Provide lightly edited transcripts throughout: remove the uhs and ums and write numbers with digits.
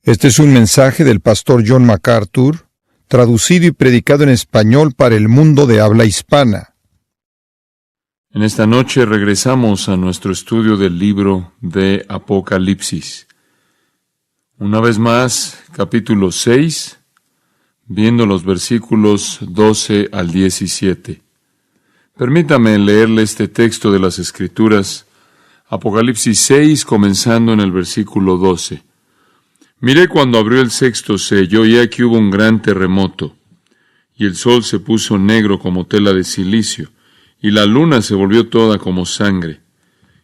Este es un mensaje del pastor John MacArthur, traducido y predicado en español para el mundo de habla hispana. En esta noche regresamos a nuestro estudio del libro de Apocalipsis. Una vez más, capítulo 6, viendo los versículos 12 al 17. Permítame leerle este texto de las Escrituras, Apocalipsis 6, comenzando en el versículo 12. Miré cuando abrió el sexto sello, y aquí hubo un gran terremoto, y el sol se puso negro como tela de silicio, y la luna se volvió toda como sangre,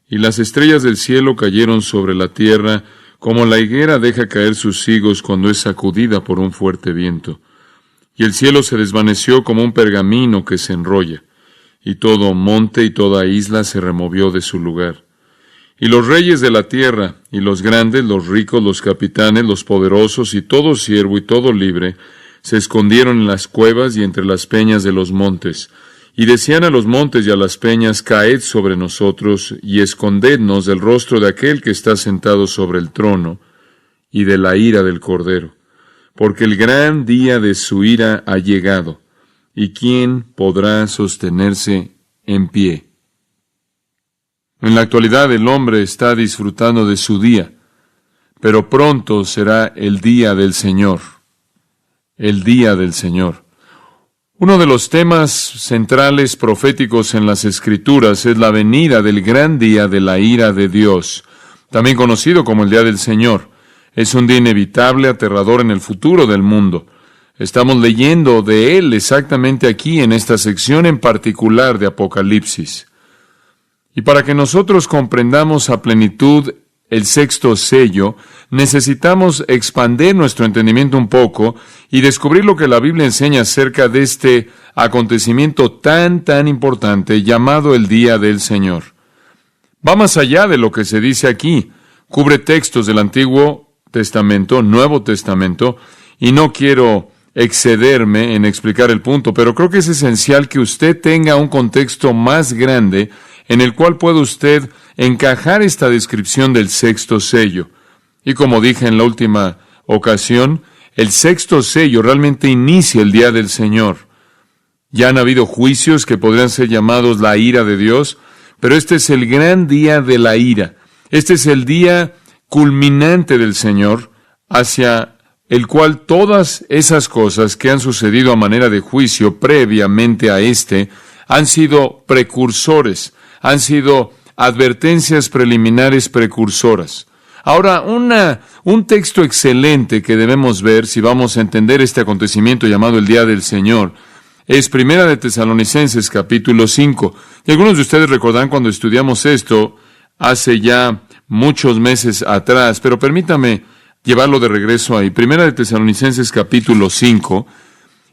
y las estrellas del cielo cayeron sobre la tierra, como la higuera deja caer sus higos cuando es sacudida por un fuerte viento. Y el cielo se desvaneció como un pergamino que se enrolla, y todo monte y toda isla se removió de su lugar. Y los reyes de la tierra, y los grandes, los ricos, los capitanes, los poderosos, y todo siervo y todo libre, se escondieron en las cuevas y entre las peñas de los montes, y decían a los montes y a las peñas, caed sobre nosotros, y escondednos del rostro de aquel que está sentado sobre el trono, y de la ira del Cordero, porque el gran día de su ira ha llegado, y ¿quién podrá sostenerse en pie? En la actualidad el hombre está disfrutando de su día, pero pronto será el día del Señor. El día del Señor. Uno de los temas centrales proféticos en las Escrituras es la venida del gran día de la ira de Dios, también conocido como el día del Señor. Es un día inevitable, aterrador en el futuro del mundo. Estamos leyendo de él exactamente aquí en esta sección en particular de Apocalipsis. Y para que nosotros comprendamos a plenitud el sexto sello, necesitamos expandir nuestro entendimiento un poco y descubrir lo que la Biblia enseña acerca de este acontecimiento tan importante llamado el Día del Señor. Va más allá de lo que se dice aquí. Cubre textos del Antiguo Testamento, Nuevo Testamento, y no quiero excederme en explicar el punto, pero creo que es esencial que usted tenga un contexto más grande en el cual puede usted encajar esta descripción del sexto sello. Y como dije en la última ocasión, el sexto sello realmente inicia el día del Señor. Ya han habido juicios que podrían ser llamados la ira de Dios, pero este es el gran día de la ira. Este es el día culminante del Señor, hacia el cual todas esas cosas que han sucedido a manera de juicio previamente a este han sido precursores, han sido advertencias preliminares precursoras. Ahora, un texto excelente que debemos ver si vamos a entender este acontecimiento llamado el Día del Señor es Primera de Tesalonicenses capítulo 5. Y algunos de ustedes recordarán cuando estudiamos esto hace ya muchos meses atrás, pero permítame llevarlo de regreso ahí. Primera de Tesalonicenses capítulo 5.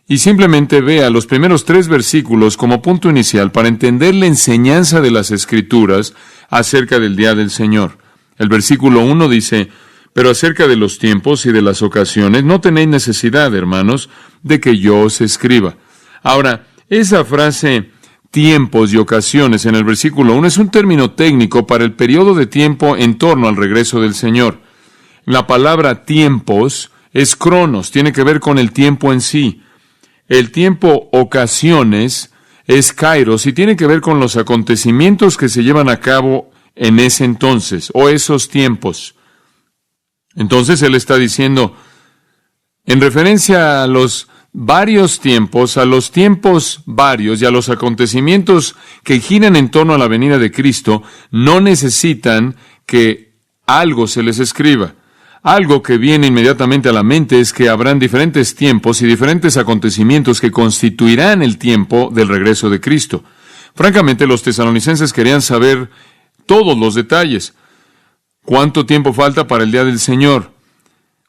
Y simplemente vea los primeros 3 versículos como punto inicial para entender la enseñanza de las Escrituras acerca del día del Señor. El versículo 1 dice, pero acerca de los tiempos y de las ocasiones, no tenéis necesidad, hermanos, de que yo os escriba. Ahora, esa frase, tiempos y ocasiones, en el versículo 1, es un término técnico para el periodo de tiempo en torno al regreso del Señor. La palabra tiempos es cronos, tiene que ver con el tiempo en sí. El tiempo ocasiones es kairos y tiene que ver con los acontecimientos que se llevan a cabo en ese entonces o esos tiempos. Entonces él está diciendo, en referencia a los varios tiempos, a los tiempos varios y a los acontecimientos que giran en torno a la venida de Cristo, no necesitan que algo se les escriba. Algo que viene inmediatamente a la mente es que habrán diferentes tiempos y diferentes acontecimientos que constituirán el tiempo del regreso de Cristo. Francamente, los tesalonicenses querían saber todos los detalles. ¿Cuánto tiempo falta para el día del Señor?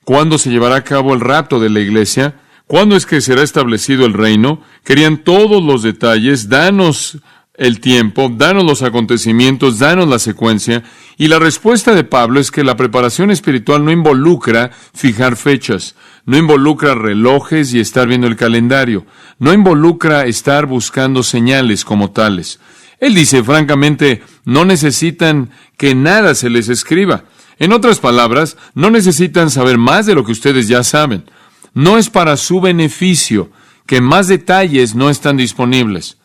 ¿Cuándo se llevará a cabo el rapto de la iglesia? ¿Cuándo es que será establecido el reino? Querían todos los detalles. Danos el tiempo, danos los acontecimientos, danos la secuencia. Y la respuesta de Pablo es que la preparación espiritual no involucra fijar fechas, no involucra relojes y estar viendo el calendario, no involucra estar buscando señales como tales. Él dice, francamente, no necesitan que nada se les escriba. En otras palabras, no necesitan saber más de lo que ustedes ya saben. No es para su beneficio que más detalles no están disponibles.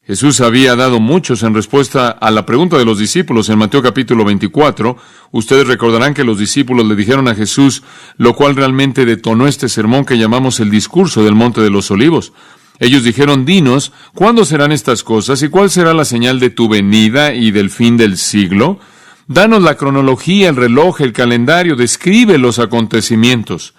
Jesús había dado muchos en respuesta a la pregunta de los discípulos en Mateo capítulo 24. Ustedes recordarán que los discípulos le dijeron a Jesús, lo cual realmente detonó este sermón que llamamos el discurso del Monte de los Olivos. Ellos dijeron, dinos, ¿cuándo serán estas cosas y cuál será la señal de tu venida y del fin del siglo? Danos la cronología, el reloj, el calendario, describe los acontecimientos.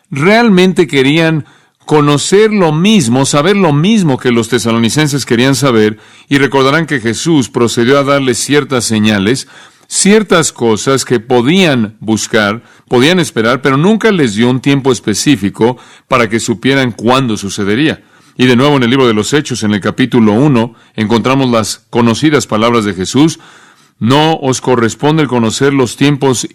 Realmente querían conocer lo mismo, saber lo mismo que los tesalonicenses querían saber, y recordarán que Jesús procedió a darles ciertas señales, ciertas cosas que podían buscar, podían esperar, pero nunca les dio un tiempo específico para que supieran cuándo sucedería. Y de nuevo en el libro de los Hechos, en el capítulo 1, encontramos las conocidas palabras de Jesús: no os corresponde el conocer los tiempos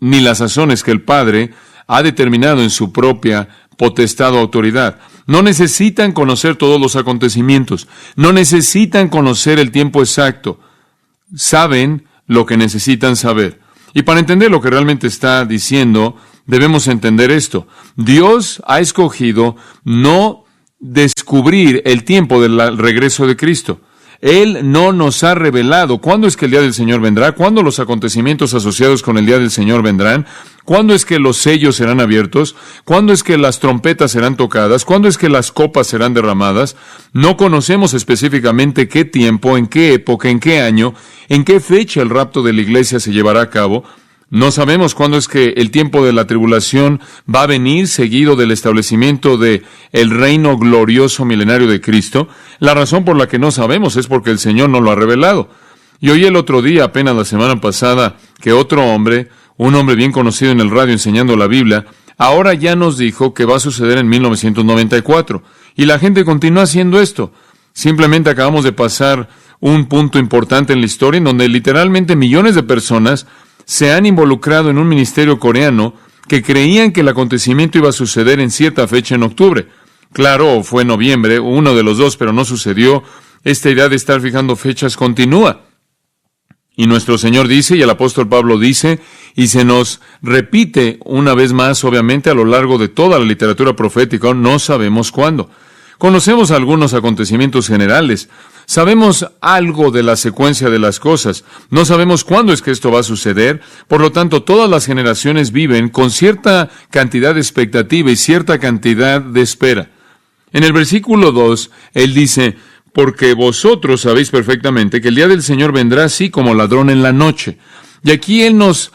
ni las sazones que el Padre ha determinado en su propia potestad o autoridad. No necesitan conocer todos los acontecimientos. No necesitan conocer el tiempo exacto. Saben lo que necesitan saber. Y para entender lo que realmente está diciendo, debemos entender esto. Dios ha escogido no descubrir el tiempo del regreso de Cristo. Él no nos ha revelado cuándo es que el día del Señor vendrá, cuándo los acontecimientos asociados con el día del Señor vendrán, cuándo es que los sellos serán abiertos, cuándo es que las trompetas serán tocadas, cuándo es que las copas serán derramadas. No conocemos específicamente qué tiempo, en qué época, en qué año, en qué fecha el rapto de la iglesia se llevará a cabo. No sabemos cuándo es que el tiempo de la tribulación va a venir seguido del establecimiento de el reino glorioso milenario de Cristo. La razón por la que no sabemos es porque el Señor no lo ha revelado. Y oí el otro día, apenas la semana pasada, que otro hombre, un hombre bien conocido en el radio enseñando la Biblia, ahora ya nos dijo que va a suceder en 1994. Y la gente continúa haciendo esto. Simplemente acabamos de pasar un punto importante en la historia en donde literalmente millones de personas se han involucrado en un ministerio coreano que creían que el acontecimiento iba a suceder en cierta fecha en octubre. Claro, fue noviembre, uno de los dos, pero no sucedió. Esta idea de estar fijando fechas continúa. Y nuestro Señor dice, y el apóstol Pablo dice, y se nos repite una vez más, obviamente, a lo largo de toda la literatura profética, no sabemos cuándo. Conocemos algunos acontecimientos generales. Sabemos algo de la secuencia de las cosas. No sabemos cuándo es que esto va a suceder. Por lo tanto, todas las generaciones viven con cierta cantidad de expectativa y cierta cantidad de espera. En el versículo 2, él dice, porque vosotros sabéis perfectamente que el día del Señor vendrá así como ladrón en la noche. Y aquí él nos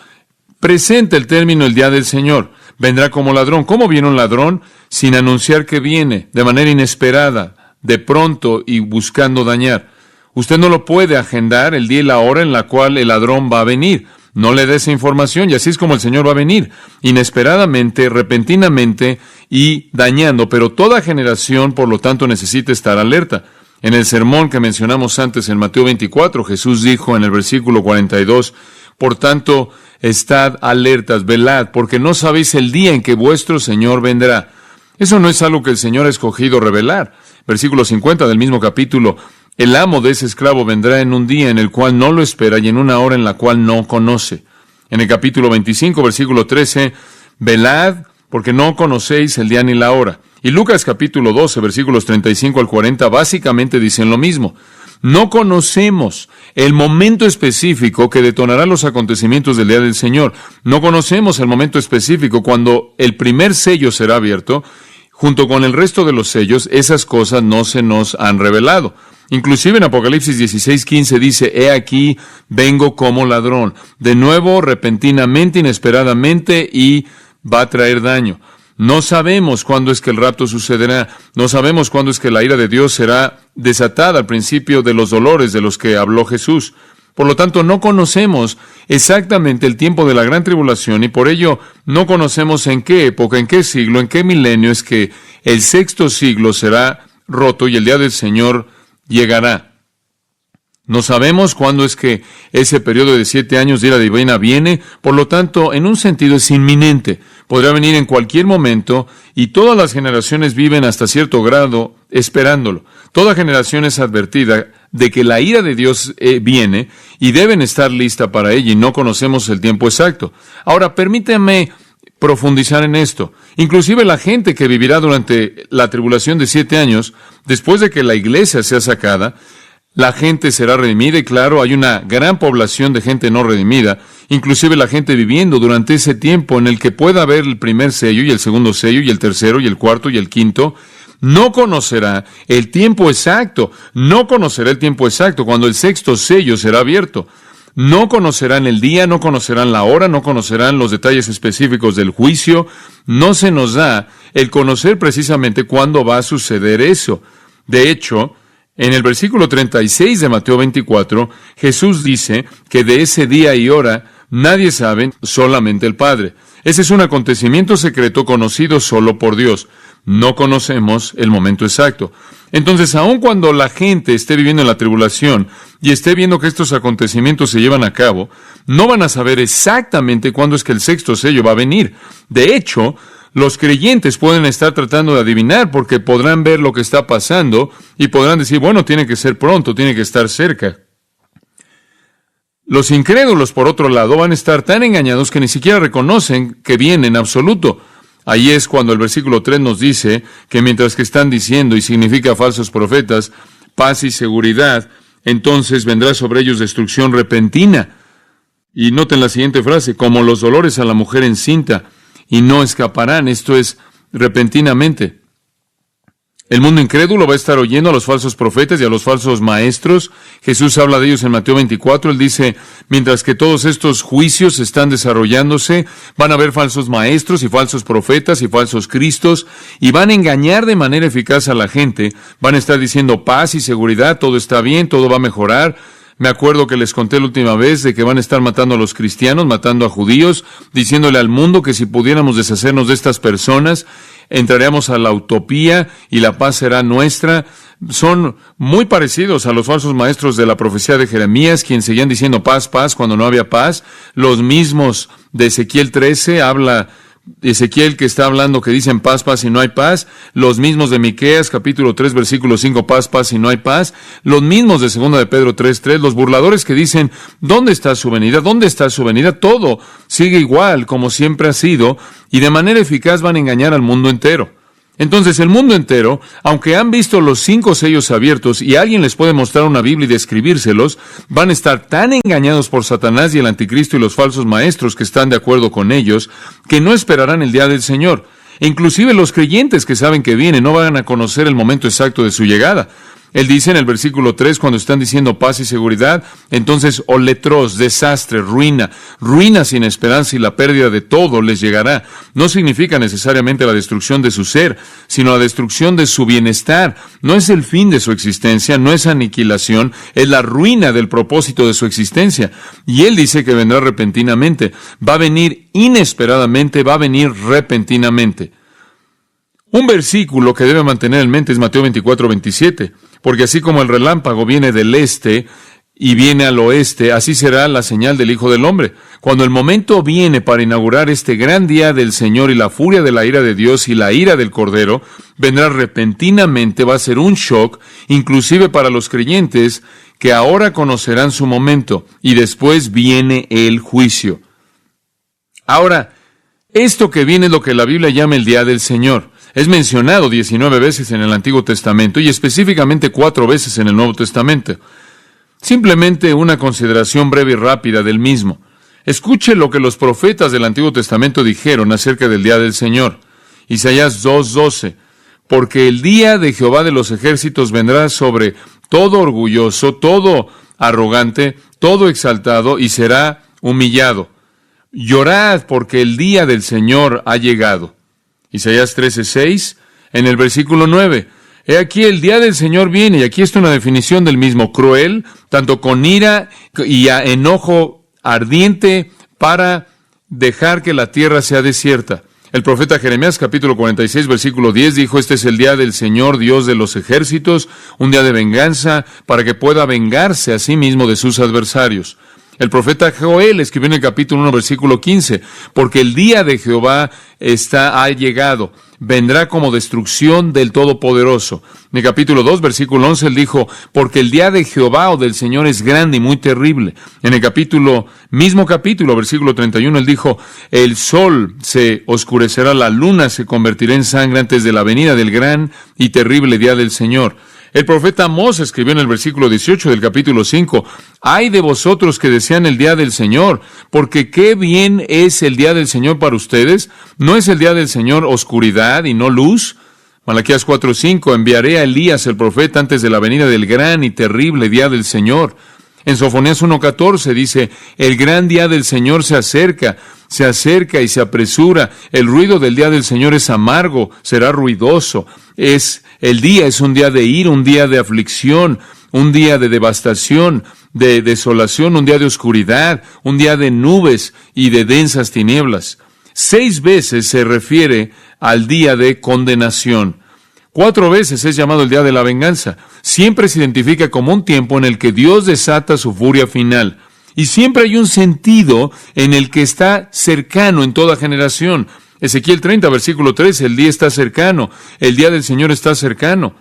presenta el término el día del Señor. Vendrá como ladrón. ¿Cómo viene un ladrón? Sin anunciar que viene, de manera inesperada, de pronto y buscando dañar. Usted no lo puede agendar el día y la hora en la cual el ladrón va a venir. No le dé esa información y así es como el Señor va a venir, inesperadamente, repentinamente y dañando. Pero toda generación, por lo tanto, necesita estar alerta. En el sermón que mencionamos antes en Mateo 24, Jesús dijo en el versículo 42, por tanto, estad alertas, velad, porque no sabéis el día en que vuestro Señor vendrá. Eso no es algo que el Señor ha escogido revelar. Versículo 50 del mismo capítulo, el amo de ese esclavo vendrá en un día en el cual no lo espera y en una hora en la cual no conoce. En el capítulo 25, versículo 13, velad, porque no conocéis el día ni la hora. Y Lucas capítulo 12, versículos 35 al 40, básicamente dicen lo mismo. No conocemos el momento específico que detonará los acontecimientos del día del Señor. No conocemos el momento específico cuando el primer sello será abierto. Junto con el resto de los sellos, esas cosas no se nos han revelado. Inclusive en Apocalipsis 16:15 dice, he aquí, vengo como ladrón. De nuevo, repentinamente, inesperadamente, y va a traer daño. No sabemos cuándo es que el rapto sucederá. No sabemos cuándo es que la ira de Dios será desatada al principio de los dolores de los que habló Jesús. Por lo tanto, no conocemos exactamente el tiempo de la gran tribulación y por ello no conocemos en qué época, en qué siglo, en qué milenio es que el sexto siglo será roto y el día del Señor llegará. No sabemos cuándo es que ese periodo de 7 años de ira divina viene, por lo tanto, en un sentido es inminente. Podrá venir en cualquier momento y todas las generaciones viven hasta cierto grado esperándolo. Toda generación es advertida de que la ira de Dios viene y deben estar lista para ella y no conocemos el tiempo exacto. Ahora, permítame profundizar en esto. Inclusive la gente que vivirá durante la tribulación de 7 años, después de que la iglesia sea sacada, la gente será redimida y claro, hay una gran población de gente no redimida, inclusive la gente viviendo durante ese tiempo en el que pueda haber el primer sello y el segundo sello y el tercero y el cuarto y el quinto, no conocerá el tiempo exacto, cuando el sexto sello será abierto. No conocerán el día, no conocerán la hora, no conocerán los detalles específicos del juicio. No se nos da el conocer precisamente cuándo va a suceder eso. De hecho, en el versículo 36 de Mateo 24, Jesús dice que de ese día y hora nadie sabe, solamente el Padre. Ese es un acontecimiento secreto conocido solo por Dios. No conocemos el momento exacto. Entonces, aun cuando la gente esté viviendo en la tribulación y esté viendo que estos acontecimientos se llevan a cabo, no van a saber exactamente cuándo es que el sexto sello va a venir. De hecho, los creyentes pueden estar tratando de adivinar porque podrán ver lo que está pasando y podrán decir, bueno, tiene que ser pronto, tiene que estar cerca. Los incrédulos, por otro lado, van a estar tan engañados que ni siquiera reconocen que viene en absoluto. Ahí es cuando el versículo 3 nos dice que mientras que están diciendo, y significa falsos profetas, paz y seguridad, entonces vendrá sobre ellos destrucción repentina. Y noten la siguiente frase, como los dolores a la mujer encinta, y no escaparán, esto es, repentinamente. El mundo incrédulo va a estar oyendo a los falsos profetas y a los falsos maestros. Jesús habla de ellos en Mateo 24. Él dice, mientras que todos estos juicios están desarrollándose, van a haber falsos maestros y falsos profetas y falsos cristos, y van a engañar de manera eficaz a la gente. Van a estar diciendo paz y seguridad, todo está bien, todo va a mejorar. Me acuerdo que les conté la última vez de que van a estar matando a los cristianos, matando a judíos, diciéndole al mundo que si pudiéramos deshacernos de estas personas, entraremos a la utopía y la paz será nuestra. Son muy parecidos a los falsos maestros de la profecía de Jeremías, quienes seguían diciendo paz, paz, cuando no había paz. Los mismos de Ezequiel 13, habla Ezequiel que está hablando que dicen paz, paz y no hay paz. Los mismos de Miqueas, capítulo 3, versículo 5, paz, paz y no hay paz. Los mismos de 2 de Pedro 3, 3, los burladores que dicen, ¿dónde está su venida? ¿Dónde está su venida? Todo sigue igual como siempre ha sido y de manera eficaz van a engañar al mundo entero. Entonces el mundo entero, aunque han visto los 5 sellos abiertos y alguien les puede mostrar una Biblia y describírselos, van a estar tan engañados por Satanás y el anticristo y los falsos maestros que están de acuerdo con ellos, que no esperarán el día del Señor. E inclusive los creyentes que saben que viene no van a conocer el momento exacto de su llegada. Él dice en el versículo 3, cuando están diciendo paz y seguridad, entonces oletros, desastre, ruina sin esperanza y la pérdida de todo les llegará. No significa necesariamente la destrucción de su ser, sino la destrucción de su bienestar. No es el fin de su existencia, no es aniquilación, es la ruina del propósito de su existencia. Y él dice que vendrá repentinamente, va a venir inesperadamente, va a venir repentinamente. Un versículo que debe mantener en mente es Mateo 24, 27, porque así como el relámpago viene del este y viene al oeste, así será la señal del Hijo del Hombre. Cuando el momento viene para inaugurar este gran día del Señor y la furia de la ira de Dios y la ira del Cordero, vendrá repentinamente, va a ser un shock, inclusive para los creyentes que ahora conocerán su momento, y después viene el juicio. Ahora, esto que viene es lo que la Biblia llama el día del Señor. Es mencionado 19 veces en el Antiguo Testamento y específicamente 4 veces en el Nuevo Testamento. Simplemente una consideración breve y rápida del mismo. Escuche lo que los profetas del Antiguo Testamento dijeron acerca del día del Señor. Isaías 2:12. Porque el día de Jehová de los ejércitos vendrá sobre todo orgulloso, todo arrogante, todo exaltado y será humillado. Llorad porque el día del Señor ha llegado. Isaías 13:6, en el versículo 9. He aquí el día del Señor viene, y aquí está una definición del mismo, cruel, tanto con ira y enojo ardiente para dejar que la tierra sea desierta. El profeta Jeremías, capítulo 46, versículo 10, dijo, este es el día del Señor, Dios de los ejércitos, un día de venganza, para que pueda vengarse a sí mismo de sus adversarios. El profeta Joel escribió en el capítulo 1, versículo 15, porque el día de Jehová ha llegado, vendrá como destrucción del Todopoderoso. En el capítulo 2, versículo 11, él dijo, porque el día de Jehová o del Señor es grande y muy terrible. En el mismo capítulo, versículo 31, él dijo, el sol se oscurecerá, la luna se convertirá en sangre antes de la venida del gran y terrible día del Señor. El profeta Amós escribió en el versículo 18 del capítulo 5, ay de vosotros que desean el día del Señor, porque qué bien es el día del Señor para ustedes. ¿No es el día del Señor oscuridad y no luz? Malaquías 4:5, enviaré a Elías el profeta antes de la venida del gran y terrible día del Señor. En Sofonías 1:14 dice, el gran día del Señor se acerca y se apresura. El ruido del día del Señor es amargo, será ruidoso. El día es un día de ira, un día de aflicción, un día de devastación, de desolación, un día de oscuridad, un día de nubes y de densas tinieblas. 6 veces se refiere al día de condenación. 4 veces es llamado el día de la venganza. Siempre se identifica como un tiempo en el que Dios desata su furia final. Y siempre hay un sentido en el que está cercano en toda generación. Ezequiel 30, versículo 13, el día está cercano, el día del Señor está cercano.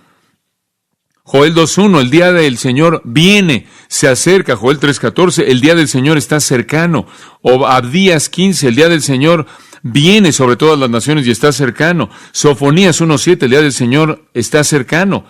Joel 2:1, el día del Señor viene, se acerca. Joel 3:14, el día del Señor está cercano. O Abdías 15, el día del Señor viene sobre todas las naciones y está cercano. Sofonías 1:7, el día del Señor está cercano.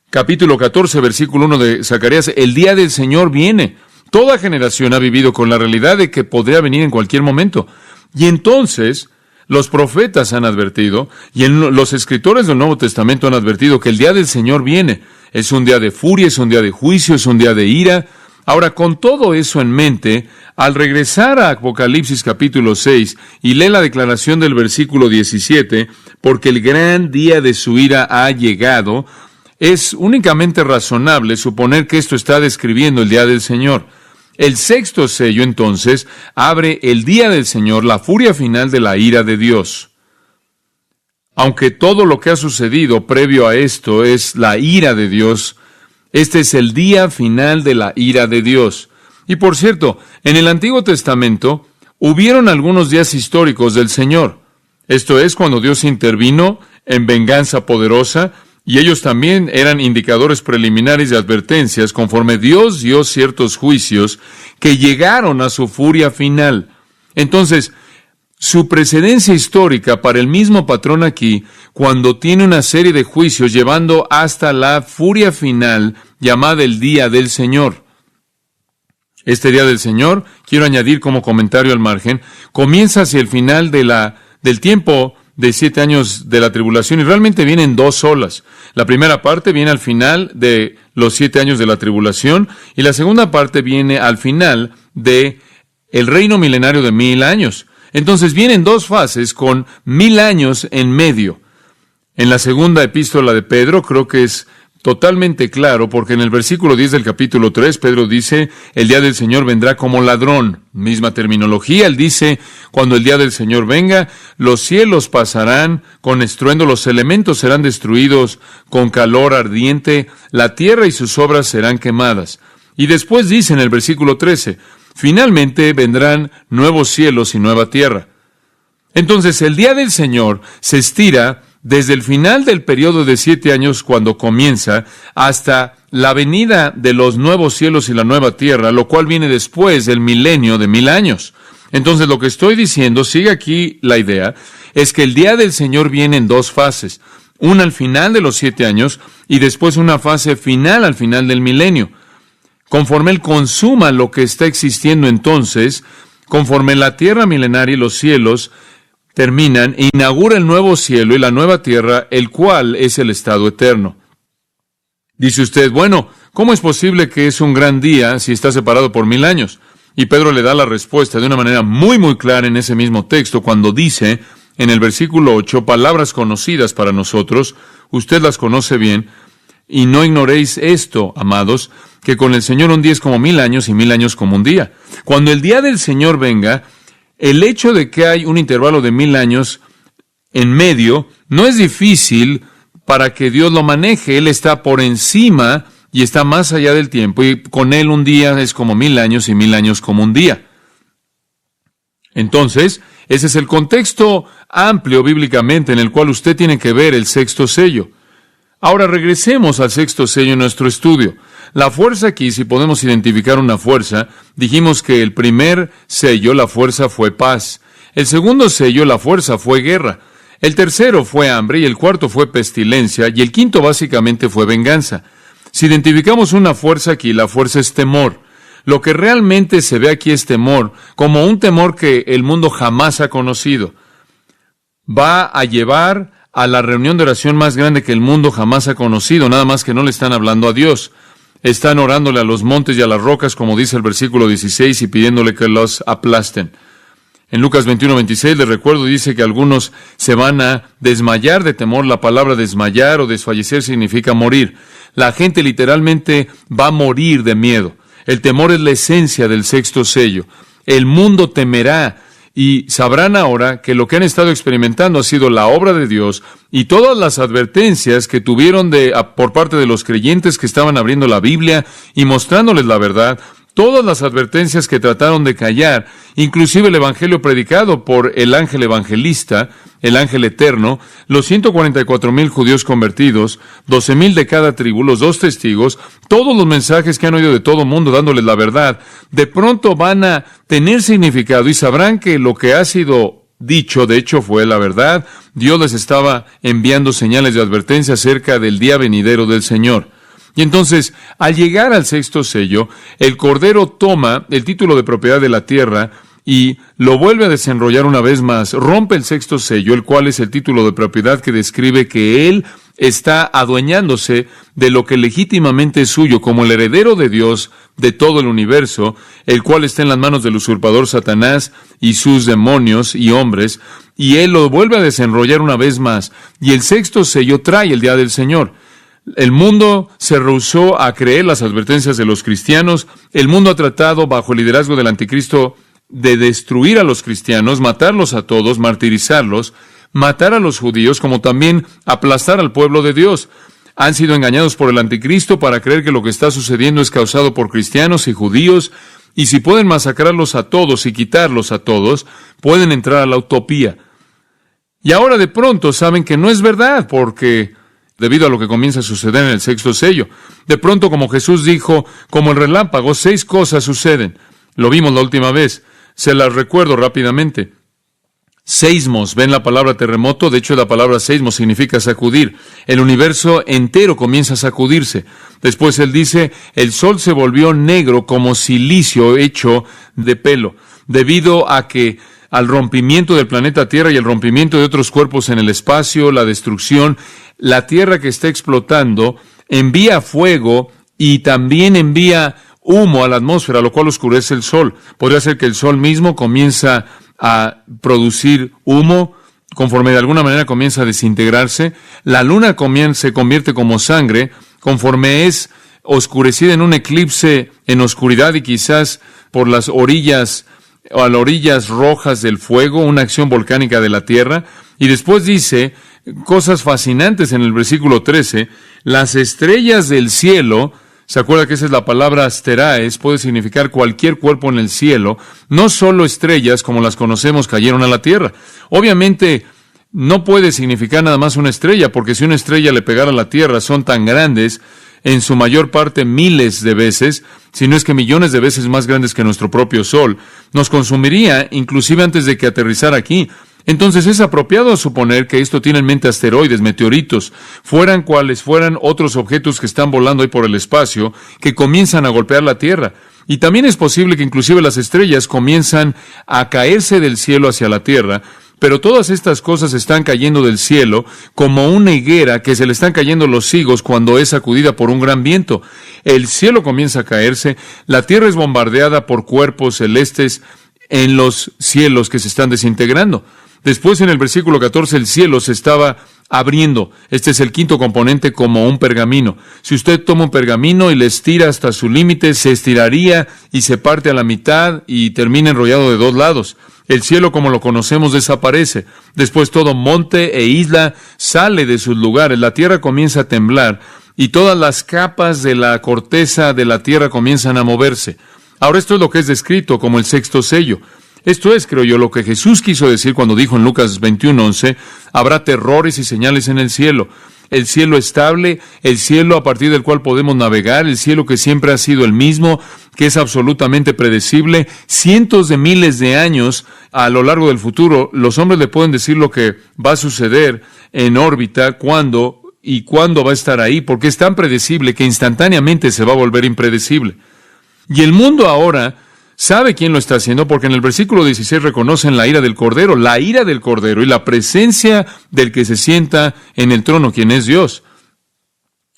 Capítulo 14, versículo 1 de Zacarías, el día del Señor viene. Toda generación ha vivido con la realidad de que podría venir en cualquier momento. Y entonces, los profetas han advertido, y los escritores del Nuevo Testamento han advertido que el día del Señor viene. Es un día de furia, es un día de juicio, es un día de ira. Ahora, con todo eso en mente, al regresar a Apocalipsis capítulo 6 y lee la declaración del versículo 17, porque el gran día de su ira ha llegado, es únicamente razonable suponer que esto está describiendo el día del Señor. El 6º sello, entonces, abre el día del Señor, la furia final de la ira de Dios. Aunque todo lo que ha sucedido previo a esto es la ira de Dios, este es el día final de la ira de Dios. Y por cierto, en el Antiguo Testamento hubieron algunos días históricos del Señor. Esto es cuando Dios intervino en venganza poderosa, y ellos también eran indicadores preliminares de advertencias conforme Dios dio ciertos juicios que llegaron a su furia final. Entonces, su precedencia histórica para el mismo patrón aquí, cuando tiene una serie de juicios llevando hasta la furia final llamada el Día del Señor. Este Día del Señor, quiero añadir como comentario al margen, comienza hacia el final del tiempo de 7 años de la tribulación, y realmente viene en 2 olas. La primera parte viene al final de los 7 años de la tribulación, y la segunda parte viene al final de el reino milenario de 1000 años. Entonces vienen 2 fases con 1000 años en medio. En la segunda epístola de Pedro creo que es totalmente claro, porque en el versículo 10 del capítulo 3, Pedro dice, el día del Señor vendrá como ladrón. Misma terminología, él dice, cuando el día del Señor venga, los cielos pasarán con estruendo, los elementos serán destruidos con calor ardiente, la tierra y sus obras serán quemadas. Y después dice en el versículo 13, finalmente vendrán nuevos cielos y nueva tierra. Entonces el día del Señor se estira desde el final del periodo de 7 años cuando comienza hasta la venida de los nuevos cielos y la nueva tierra, lo cual viene después del milenio de 1000 años. Entonces lo que estoy diciendo, sigue aquí la idea, es que el día del Señor viene en 2 fases. Una al final de los 7 años y después una fase final al final del milenio. Conforme Él consuma lo que está existiendo entonces, conforme la tierra milenaria y los cielos terminan, e inaugura el nuevo cielo y la nueva tierra, el cual es el estado eterno. Dice usted, bueno, ¿cómo es posible que es un gran día si está separado por 1000 años? Y Pedro le da la respuesta de una manera muy muy clara en ese mismo texto, cuando dice, en el versículo 8, palabras conocidas para nosotros, usted las conoce bien, y no ignoréis esto, amados, que con el Señor un día es como 1000 años y 1000 años como un día. Cuando el día del Señor venga, el hecho de que hay un intervalo de 1000 años en medio no es difícil para que Dios lo maneje. Él está por encima y está más allá del tiempo, y con él un día es como 1000 años y 1000 años como un día. Entonces, ese es el contexto amplio bíblicamente en el cual usted tiene que ver el sexto sello. Ahora regresemos al sexto sello en nuestro estudio. La fuerza aquí, si podemos identificar una fuerza, dijimos que el primer sello, la fuerza fue paz. El segundo sello, la fuerza fue guerra. El tercero fue hambre y el cuarto fue pestilencia y el quinto básicamente fue venganza. Si identificamos una fuerza aquí, la fuerza es temor. Lo que realmente se ve aquí es temor, como un temor que el mundo jamás ha conocido. Va a llevar a la reunión de oración más grande que el mundo jamás ha conocido, nada más que no le están hablando a Dios. Están orándole a los montes y a las rocas, como dice el versículo 16, y pidiéndole que los aplasten. En Lucas 21:26, les recuerdo, dice que algunos se van a desmayar de temor. La palabra desmayar o desfallecer significa morir. La gente literalmente va a morir de miedo. El temor es la esencia del sexto sello. El mundo temerá y sabrán ahora que lo que han estado experimentando ha sido la obra de Dios y todas las advertencias que tuvieron por parte de los creyentes que estaban abriendo la Biblia y mostrándoles la verdad. Todas las advertencias que trataron de callar, inclusive el evangelio predicado por el ángel evangelista, el ángel eterno, los 144,000 judíos convertidos, 12,000 de cada tribu, los 2 testigos, todos los mensajes que han oído de todo el mundo dándoles la verdad, de pronto van a tener significado y sabrán que lo que ha sido dicho, de hecho, fue la verdad. Dios les estaba enviando señales de advertencia acerca del día venidero del Señor. Y entonces, al llegar al sexto sello, el Cordero toma el título de propiedad de la tierra y lo vuelve a desenrollar una vez más. Rompe el sexto sello, el cual es el título de propiedad que describe que Él está adueñándose de lo que legítimamente es suyo, como el heredero de Dios de todo el universo, el cual está en las manos del usurpador Satanás y sus demonios y hombres, y Él lo vuelve a desenrollar una vez más. Y el sexto sello trae el día del Señor. El mundo se rehusó a creer las advertencias de los cristianos. El mundo ha tratado, bajo el liderazgo del anticristo, de destruir a los cristianos, matarlos a todos, martirizarlos, matar a los judíos, como también aplastar al pueblo de Dios. Han sido engañados por el anticristo para creer que lo que está sucediendo es causado por cristianos y judíos, y si pueden masacrarlos a todos y quitarlos a todos, pueden entrar a la utopía. Y ahora de pronto saben que no es verdad, porque debido a lo que comienza a suceder en el sexto sello. De pronto, como Jesús dijo, como el relámpago, 6 cosas suceden. Lo vimos la última vez. Se las recuerdo rápidamente. Seismos, ¿ven la palabra terremoto? De hecho, la palabra seismos significa sacudir. El universo entero comienza a sacudirse. Después él dice, el sol se volvió negro como silicio hecho de pelo, debido a que al rompimiento del planeta Tierra y el rompimiento de otros cuerpos en el espacio, la destrucción, la Tierra que está explotando envía fuego y también envía humo a la atmósfera, lo cual oscurece el sol. Podría ser que el sol mismo comienza a producir humo, conforme de alguna manera comienza a desintegrarse. La luna se convierte como sangre, conforme es oscurecida en un eclipse en oscuridad y quizás por las orillas o a las orillas rojas del fuego, una acción volcánica de la tierra. Y después dice cosas fascinantes en el versículo 13, las estrellas del cielo. ¿Se acuerda que esa es la palabra asteraes? Puede significar cualquier cuerpo en el cielo. No solo estrellas como las conocemos cayeron a la tierra. Obviamente no puede significar nada más una estrella, porque si una estrella le pegara a la tierra, son tan grandes, en su mayor parte miles de veces, si no es que millones de veces más grandes que nuestro propio Sol, nos consumiría inclusive antes de que aterrizara aquí. Entonces es apropiado suponer que esto tiene en mente asteroides, meteoritos, fueran cuales fueran otros objetos que están volando ahí por el espacio, que comienzan a golpear la Tierra. Y también es posible que inclusive las estrellas comienzan a caerse del cielo hacia la Tierra, pero todas estas cosas están cayendo del cielo como una higuera que se le están cayendo los higos cuando es sacudida por un gran viento. El cielo comienza a caerse, la Tierra es bombardeada por cuerpos celestes en los cielos que se están desintegrando. Después, en el versículo 14, el cielo se estaba abriendo. Este es el quinto componente, como un pergamino. Si usted toma un pergamino y le estira hasta su límite, se estiraría y se parte a la mitad y termina enrollado de 2 lados. El cielo, como lo conocemos, desaparece. Después todo monte e isla sale de sus lugares. La tierra comienza a temblar y todas las capas de la corteza de la Tierra comienzan a moverse. Ahora, esto es lo que es descrito como el sexto sello. Esto es, creo yo, lo que Jesús quiso decir cuando dijo en Lucas 21:11, habrá terrores y señales en el cielo estable, el cielo a partir del cual podemos navegar, el cielo que siempre ha sido el mismo, que es absolutamente predecible. Cientos de miles de años a lo largo del futuro, los hombres le pueden decir lo que va a suceder en órbita, cuándo va a estar ahí, porque es tan predecible que instantáneamente se va a volver impredecible. Y el mundo ahora sabe quién lo está haciendo, porque en el versículo 16 reconocen la ira del Cordero y la presencia del que se sienta en el trono, quien es Dios.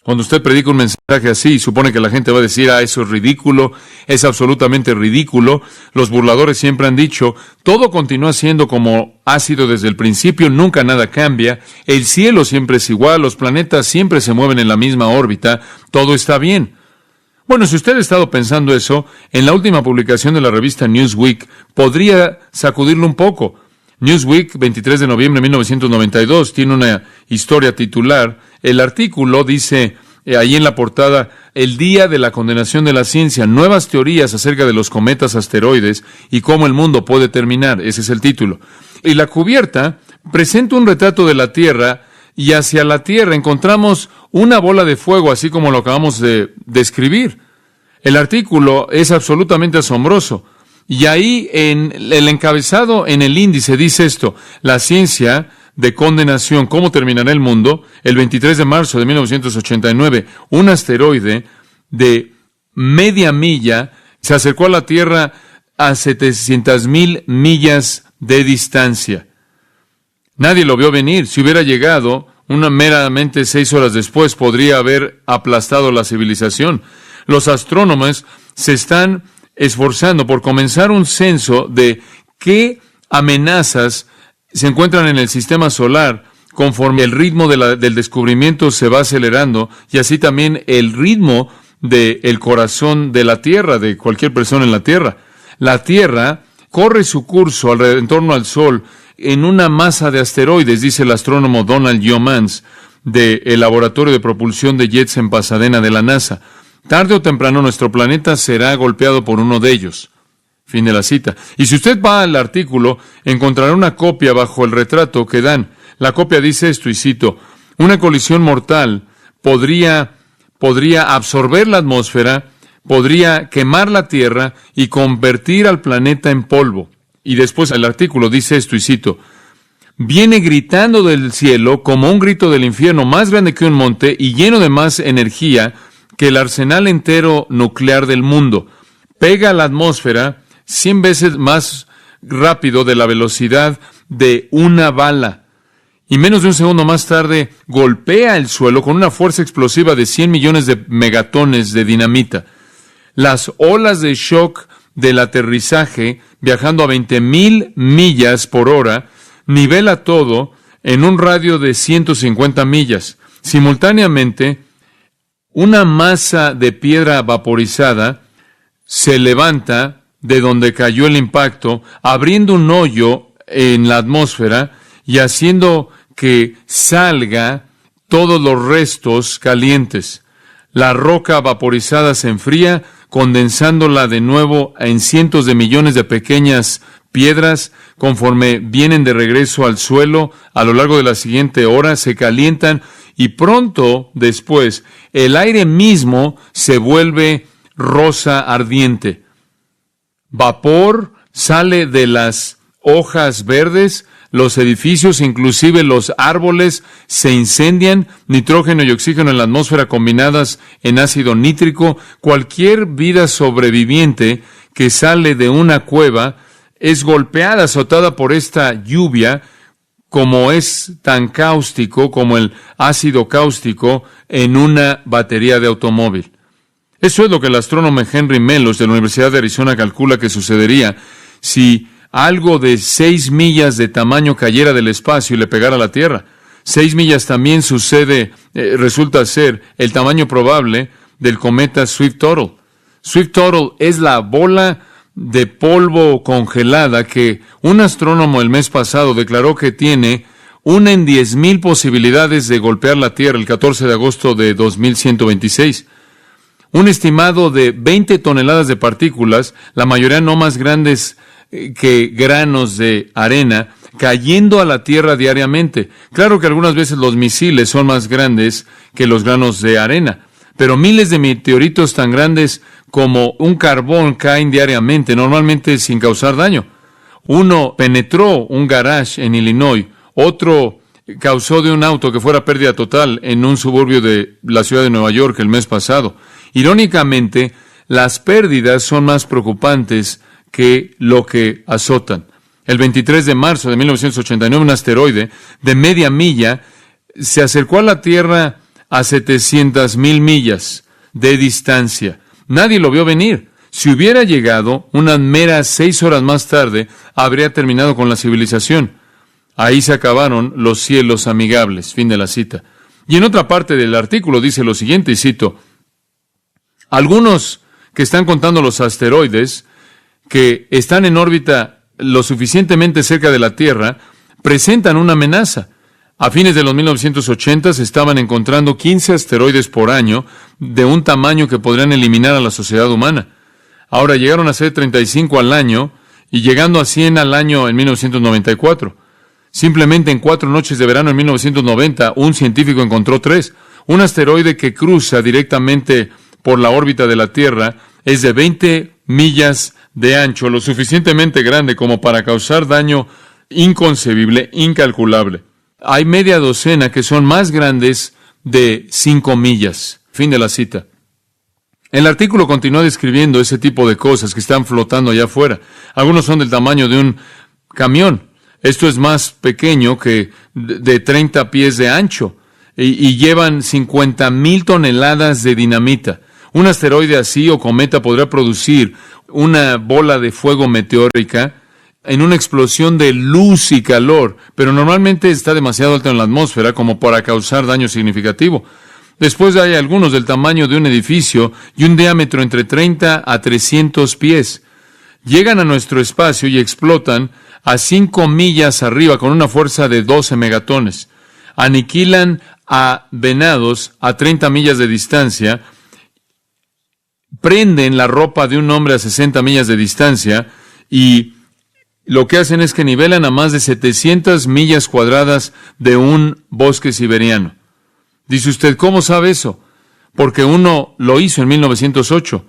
Cuando usted predica un mensaje así, supone que la gente va a decir, eso es ridículo, es absolutamente ridículo. Los burladores siempre han dicho, todo continúa siendo como ha sido desde el principio, nunca nada cambia, el cielo siempre es igual, los planetas siempre se mueven en la misma órbita, todo está bien. Bueno, si usted ha estado pensando eso, en la última publicación de la revista Newsweek, podría sacudirlo un poco. Newsweek, 23 de noviembre de 1992, tiene una historia titular. El artículo dice, ahí en la portada, el día de la condenación de la ciencia, nuevas teorías acerca de los cometas asteroides y cómo el mundo puede terminar. Ese es el título. Y la cubierta presenta un retrato de la Tierra, y hacia la Tierra encontramos una bola de fuego, así como lo acabamos de describir. El artículo es absolutamente asombroso. Y ahí en el encabezado, en el índice, dice esto: la ciencia de condenación, cómo terminará el mundo. El 23 de marzo de 1989, un asteroide de media milla se acercó a la Tierra a 700,000 millas de distancia. Nadie lo vio venir. Si hubiera llegado meramente 6 horas después, podría haber aplastado la civilización. Los astrónomos se están esforzando por comenzar un censo de qué amenazas se encuentran en el sistema solar conforme el ritmo del descubrimiento se va acelerando, y así también el ritmo del corazón de la Tierra, de cualquier persona en la Tierra. La Tierra corre su curso en torno al Sol en una masa de asteroides, dice el astrónomo Donald Yeomans, del Laboratorio de Propulsión de Jets en Pasadena de la NASA. Tarde o temprano nuestro planeta será golpeado por uno de ellos. Fin de la cita. Y si usted va al artículo, encontrará una copia bajo el retrato que dan. La copia dice esto, y cito: una colisión mortal podría absorber la atmósfera, podría quemar la Tierra y convertir al planeta en polvo. Y después el artículo dice esto, y cito: viene gritando del cielo como un grito del infierno, más grande que un monte y lleno de más energía que el arsenal entero nuclear del mundo. Pega a la atmósfera 100 veces más rápido de la velocidad de una bala. Y menos de un segundo más tarde golpea el suelo con una fuerza explosiva de 100 millones de megatones de dinamita. Las olas de shock del aterrizaje, viajando a 20,000 millas por hora, nivela todo en un radio de 150 millas. Simultáneamente, una masa de piedra vaporizada se levanta de donde cayó el impacto, abriendo un hoyo en la atmósfera y haciendo que salga todos los restos calientes. La roca vaporizada se enfría, condensándola de nuevo en cientos de millones de pequeñas piedras. Conforme vienen de regreso al suelo, a lo largo de la siguiente hora se calientan, y pronto después el aire mismo se vuelve rosa ardiente. Vapor sale de las hojas verdes, los edificios, inclusive los árboles, se incendian, nitrógeno y oxígeno en la atmósfera combinadas en ácido nítrico. Cualquier vida sobreviviente que sale de una cueva es golpeada, azotada por esta lluvia, como es tan cáustico como el ácido cáustico en una batería de automóvil. Eso es lo que el astrónomo Henry Melos de la Universidad de Arizona calcula que sucedería si algo de 6 millas de tamaño cayera del espacio y le pegara a la Tierra. 6 millas también resulta ser el tamaño probable del cometa Swift-Tuttle. Swift-Tuttle es la bola de polvo congelada que un astrónomo el mes pasado declaró que tiene una en 10,000 posibilidades de golpear la Tierra el 14 de agosto de 2126. Un estimado de 20 toneladas de partículas, la mayoría no más grandes que granos de arena, cayendo a la Tierra diariamente. Claro que algunas veces los misiles son más grandes que los granos de arena, pero miles de meteoritos tan grandes como un carbón caen diariamente, normalmente sin causar daño. Uno penetró un garage en Illinois, otro causó de un auto que fuera pérdida total en un suburbio de la ciudad de Nueva York el mes pasado. Irónicamente, las pérdidas son más preocupantes que lo que azotan. El 23 de marzo de 1989, un asteroide de media milla se acercó a la Tierra a 700,000 millas de distancia. Nadie lo vio venir. Si hubiera llegado unas meras 6 horas más tarde, habría terminado con la civilización. Ahí se acabaron los cielos amigables. Fin de la cita. Y en otra parte del artículo dice lo siguiente, y cito: algunos que están contando los asteroides que están en órbita lo suficientemente cerca de la Tierra presentan una amenaza. A fines de los 1980 se estaban encontrando 15 asteroides por año de un tamaño que podrían eliminar a la sociedad humana. Ahora llegaron a ser 35 al año y llegando a 100 al año en 1994. Simplemente en 4 noches de verano en 1990, un científico encontró 3. Un asteroide que cruza directamente por la órbita de la Tierra es de 20 millas de ancho, lo suficientemente grande como para causar daño inconcebible, incalculable. Hay media docena que son más grandes de 5 millas. Fin de la cita. El artículo continúa describiendo ese tipo de cosas que están flotando allá afuera. Algunos son del tamaño de un camión. Esto es más pequeño que de 30 pies de ancho y llevan 50,000 toneladas de dinamita. Un asteroide así o cometa podrá producir una bola de fuego meteórica en una explosión de luz y calor, pero normalmente está demasiado alto en la atmósfera como para causar daño significativo. Después hay algunos del tamaño de un edificio y un diámetro entre 30 a 300 pies. Llegan a nuestro espacio y explotan a 5 millas arriba con una fuerza de 12 megatones. Aniquilan a venados a 30 millas de distancia, prenden la ropa de un hombre a 60 millas de distancia y lo que hacen es que nivelan a más de 700 millas cuadradas de un bosque siberiano. Dice usted, ¿cómo sabe eso? Porque uno lo hizo en 1908.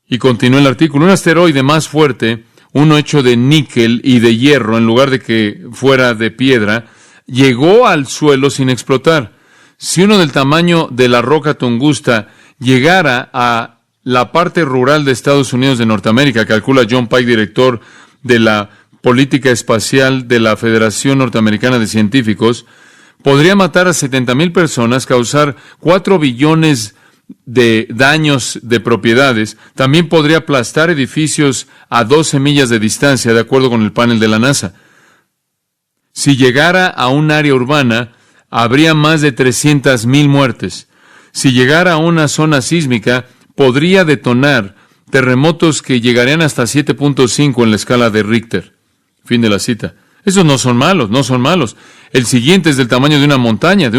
Y continúa el artículo. Un asteroide más fuerte, uno hecho de níquel y de hierro en lugar de que fuera de piedra, llegó al suelo sin explotar. Si uno del tamaño de la roca Tunguska llegara a la parte rural de Estados Unidos de Norteamérica, calcula John Pike, director de la política espacial de la Federación Norteamericana de Científicos, podría matar a 70,000 personas, causar 4 billones de daños de propiedades. También podría aplastar edificios a 12 millas de distancia, de acuerdo con el panel de la NASA. Si llegara a un área urbana, habría más de 300,000 muertes. Si llegara a una zona sísmica, podría detonar terremotos que llegarían hasta 7.5 en la escala de Richter. Fin de la cita. Esos no son malos, no son malos. El siguiente es del tamaño de una montaña,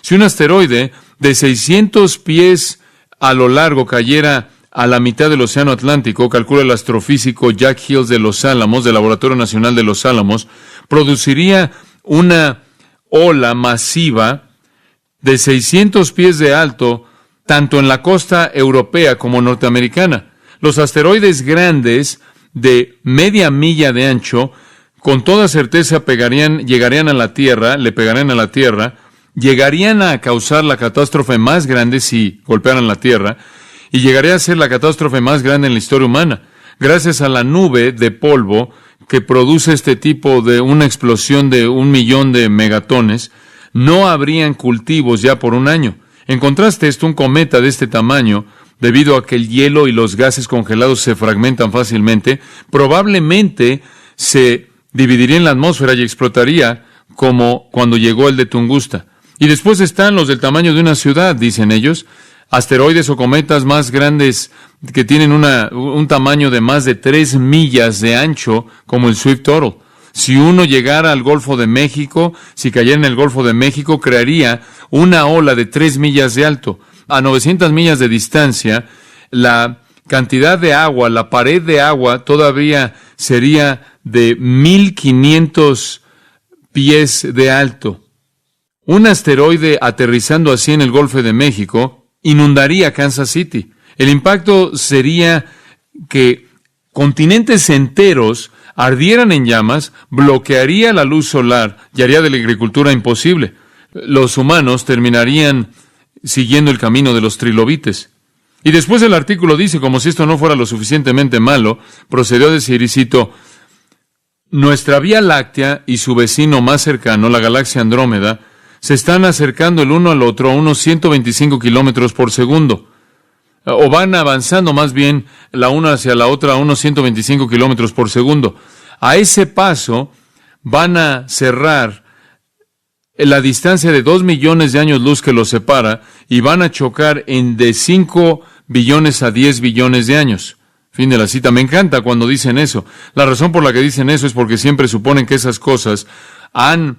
Si un asteroide de 600 pies a lo largo cayera a la mitad del Océano Atlántico, calcula el astrofísico Jack Hills de Los Álamos, del Laboratorio Nacional de Los Álamos, produciría una ola masiva de 600 pies de alto, tanto en la costa europea como norteamericana. Los asteroides grandes de media milla de ancho, con toda certeza llegarían a la Tierra, llegarían a causar la catástrofe más grande si golpearan la Tierra, y llegaría a ser la catástrofe más grande en la historia humana. Gracias a la nube de polvo que produce este tipo de una explosión de 1,000,000 de megatones, no habrían cultivos ya por un año. En contraste, un cometa de este tamaño, debido a que el hielo y los gases congelados se fragmentan fácilmente, probablemente se dividiría en la atmósfera y explotaría como cuando llegó el de Tunguska. Y después están los del tamaño de una ciudad, dicen ellos, asteroides o cometas más grandes que tienen un tamaño de más de 3 millas de ancho, como el Swift-Tuttle. Si uno llegara al Golfo de México, si cayera en el Golfo de México, crearía una ola de 3 millas de alto. A 900 millas de distancia, la cantidad de agua, la pared de agua, todavía sería de 1,500 pies de alto. Un asteroide aterrizando así en el Golfo de México inundaría Kansas City. El impacto sería que continentes enteros ardieran en llamas, bloquearía la luz solar y haría de la agricultura imposible. Los humanos terminarían siguiendo el camino de los trilobites. Y después el artículo dice, como si esto no fuera lo suficientemente malo, procedió a decir, y cito, nuestra Vía Láctea y su vecino más cercano, la galaxia Andrómeda, se están acercando el uno al otro a unos 125 kilómetros por segundo. O van avanzando más bien la una hacia la otra a unos 125 kilómetros por segundo. A ese paso van a cerrar la distancia de 2 millones de años luz que los separa y van a chocar en de 5 billones a 10 billones de años. Fin de la cita. Me encanta cuando dicen eso. La razón por la que dicen eso es porque siempre suponen que esas cosas han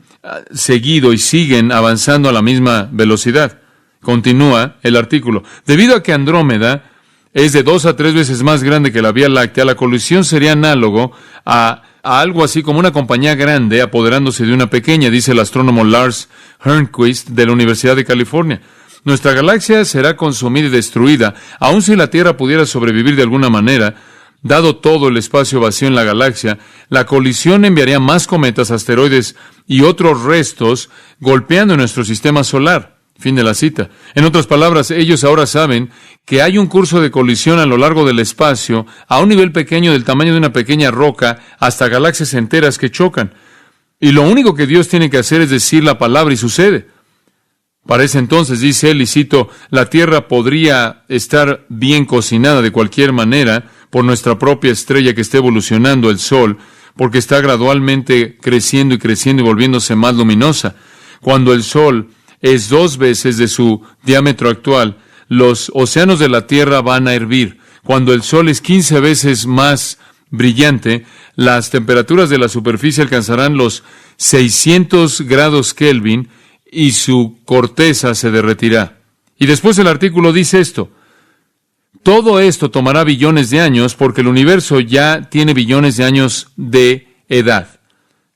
seguido y siguen avanzando a la misma velocidad. Continúa el artículo. Debido a que Andrómeda es de 2 a 3 veces más grande que la Vía Láctea, la colisión sería análogo a algo así como una compañía grande apoderándose de una pequeña, dice el astrónomo Lars Hörnquist de la Universidad de California. Nuestra galaxia será consumida y destruida, aun si la Tierra pudiera sobrevivir de alguna manera. Dado todo el espacio vacío en la galaxia, la colisión enviaría más cometas, asteroides y otros restos golpeando nuestro sistema solar. Fin de la cita. En otras palabras, ellos ahora saben que hay un curso de colisión a lo largo del espacio, a un nivel pequeño del tamaño de una pequeña roca, hasta galaxias enteras que chocan. Y lo único que Dios tiene que hacer es decir la palabra y sucede. Para ese entonces, dice él, y cito, la Tierra podría estar bien cocinada de cualquier manera por nuestra propia estrella que esté evolucionando, el Sol, porque está gradualmente creciendo y volviéndose más luminosa. Cuando el Sol es 2 veces de su diámetro actual, los océanos de la Tierra van a hervir. Cuando el Sol es 15 veces más brillante, las temperaturas de la superficie alcanzarán los 600 grados Kelvin y su corteza se derretirá. Y después el artículo dice esto. Todo esto tomará billones de años porque el universo ya tiene billones de años de edad.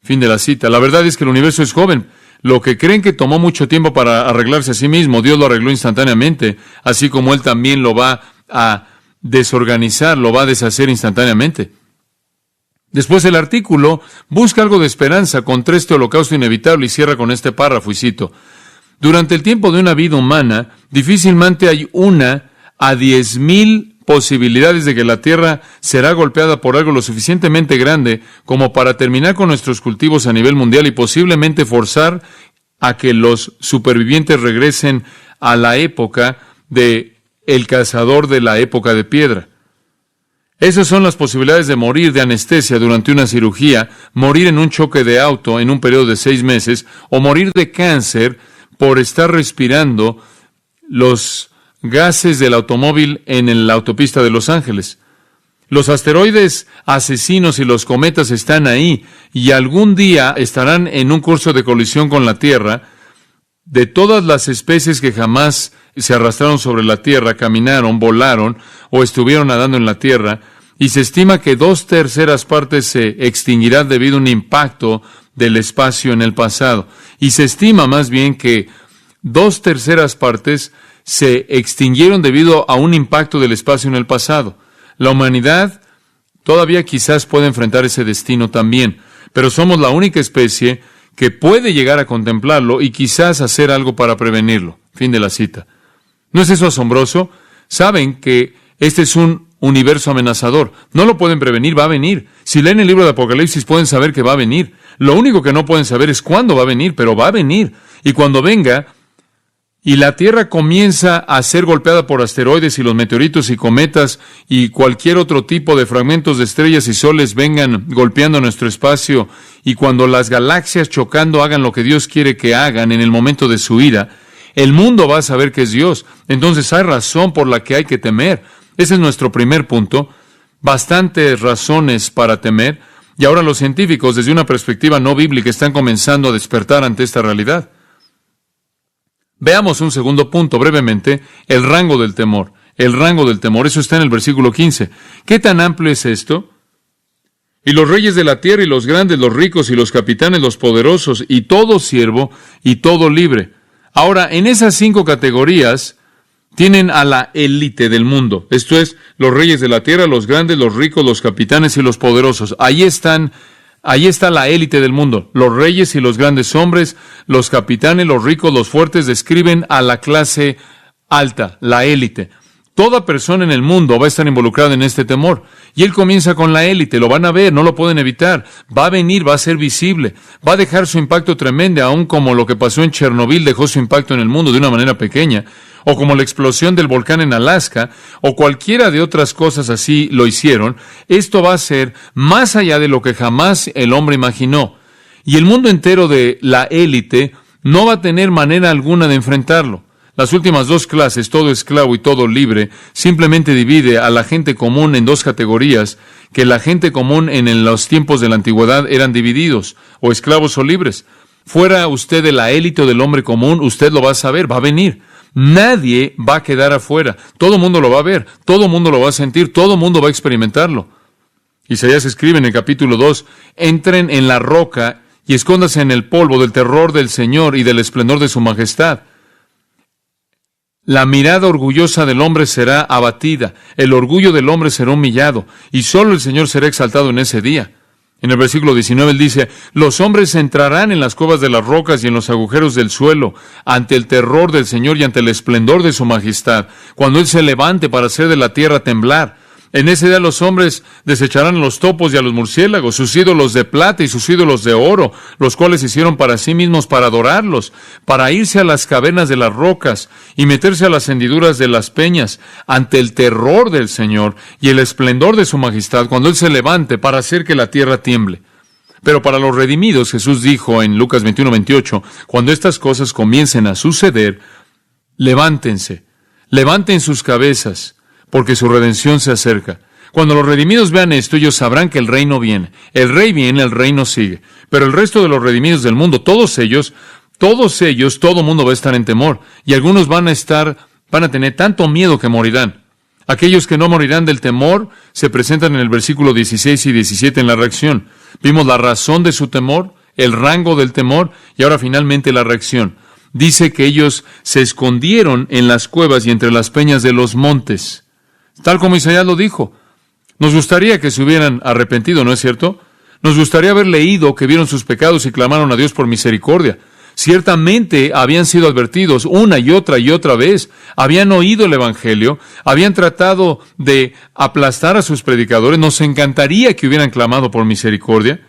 Fin de la cita. La verdad es que el universo es joven. Lo que creen que tomó mucho tiempo para arreglarse a sí mismo, Dios lo arregló instantáneamente, así como Él también lo va a desorganizar, lo va a deshacer instantáneamente. Después el artículo busca algo de esperanza contra este holocausto inevitable y cierra con este párrafo, y cito, durante el tiempo de una vida humana, difícilmente hay 1 a 10,000 posibilidades de que la Tierra será golpeada por algo lo suficientemente grande como para terminar con nuestros cultivos a nivel mundial y posiblemente forzar a que los supervivientes regresen a la época de el cazador de la época de piedra. Esas son las posibilidades de morir de anestesia durante una cirugía, morir en un choque de auto en un periodo de 6 meses, o morir de cáncer por estar respirando los gases del automóvil en la autopista de Los Ángeles. Los asteroides asesinos y los cometas están ahí y algún día estarán en un curso de colisión con la Tierra. De todas las especies que jamás se arrastraron sobre la Tierra, caminaron, volaron o estuvieron nadando en la Tierra, y se estima que 2/3 partes se extinguirán debido a un impacto del espacio en el pasado. Y se estima más bien que 2/3 partes se extinguieron debido a un impacto del espacio en el pasado. La humanidad todavía quizás puede enfrentar ese destino también, pero somos la única especie que puede llegar a contemplarlo y quizás hacer algo para prevenirlo. Fin de la cita. ¿No es eso asombroso? Saben que este es un universo amenazador. No lo pueden prevenir, va a venir. Si leen el libro de Apocalipsis pueden saber que va a venir. Lo único que no pueden saber es cuándo va a venir, pero va a venir. Y cuando venga, y la Tierra comienza a ser golpeada por asteroides y los meteoritos y cometas y cualquier otro tipo de fragmentos de estrellas y soles vengan golpeando nuestro espacio, y cuando las galaxias chocando hagan lo que Dios quiere que hagan en el momento de su ira, el mundo va a saber que es Dios. Entonces hay razón por la que hay que temer. Ese es nuestro primer punto. Bastantes razones para temer. Y ahora los científicos, desde una perspectiva no bíblica, están comenzando a despertar ante esta realidad. Veamos un segundo punto brevemente, el rango del temor. El rango del temor, eso está en el versículo 15. ¿Qué tan amplio es esto? Y los reyes de la tierra y los grandes, los ricos y los capitanes, los poderosos, y todo siervo y todo libre. Ahora, en esas 5 categorías tienen a la élite del mundo. Esto es, los reyes de la tierra, los grandes, los ricos, los capitanes y los poderosos. Ahí está la élite del mundo. Los reyes y los grandes hombres, los capitanes, los ricos, los fuertes, describen a la clase alta, la élite. Toda persona en el mundo va a estar involucrada en este temor. Y él comienza con la élite, lo van a ver, no lo pueden evitar. Va a venir, va a ser visible, va a dejar su impacto tremendo, aun como lo que pasó en Chernobyl dejó su impacto en el mundo de una manera pequeña, o como la explosión del volcán en Alaska, o cualquiera de otras cosas así lo hicieron. Esto va a ser más allá de lo que jamás el hombre imaginó. Y el mundo entero de la élite no va a tener manera alguna de enfrentarlo. Las últimas 2 clases, todo esclavo y todo libre, simplemente divide a la gente común en 2 categorías, que la gente común en los tiempos de la antigüedad eran divididos, o esclavos o libres. Fuera usted de la élite o del hombre común, usted lo va a saber, va a venir. Nadie va a quedar afuera. Todo el mundo lo va a ver, todo el mundo lo va a sentir, todo el mundo va a experimentarlo. Isaías escribe en el capítulo 2, entren en la roca y escóndase en el polvo del terror del Señor y del esplendor de su majestad. La mirada orgullosa del hombre será abatida, el orgullo del hombre será humillado, y solo el Señor será exaltado en ese día. En el versículo 19 él dice, los hombres entrarán en las cuevas de las rocas y en los agujeros del suelo, ante el terror del Señor y ante el esplendor de su majestad, cuando Él se levante para hacer de la tierra temblar. En ese día los hombres desecharán a los topos y a los murciélagos, sus ídolos de plata y sus ídolos de oro, los cuales hicieron para sí mismos para adorarlos, para irse a las cavernas de las rocas y meterse a las hendiduras de las peñas, ante el terror del Señor y el esplendor de su majestad, cuando Él se levante para hacer que la tierra tiemble. Pero para los redimidos, Jesús dijo en Lucas 21:28, cuando estas cosas comiencen a suceder, levántense, levanten sus cabezas, porque su redención se acerca. Cuando los redimidos vean esto, ellos sabrán que el reino viene. El rey viene, el reino sigue. Pero el resto de los redimidos del mundo, todos ellos, todo mundo va a estar en temor. Y algunos van a tener tanto miedo que morirán. Aquellos que no morirán del temor se presentan en el versículo 16 y 17 en la reacción. Vimos la razón de su temor, el rango del temor y ahora finalmente la reacción. Dice que ellos se escondieron en las cuevas y entre las peñas de los montes. Tal como Isaías lo dijo. Nos gustaría que se hubieran arrepentido, ¿no es cierto? Nos gustaría haber leído que vieron sus pecados y clamaron a Dios por misericordia. Ciertamente habían sido advertidos una y otra vez. Habían oído el Evangelio, habían tratado de aplastar a sus predicadores. Nos encantaría que hubieran clamado por misericordia.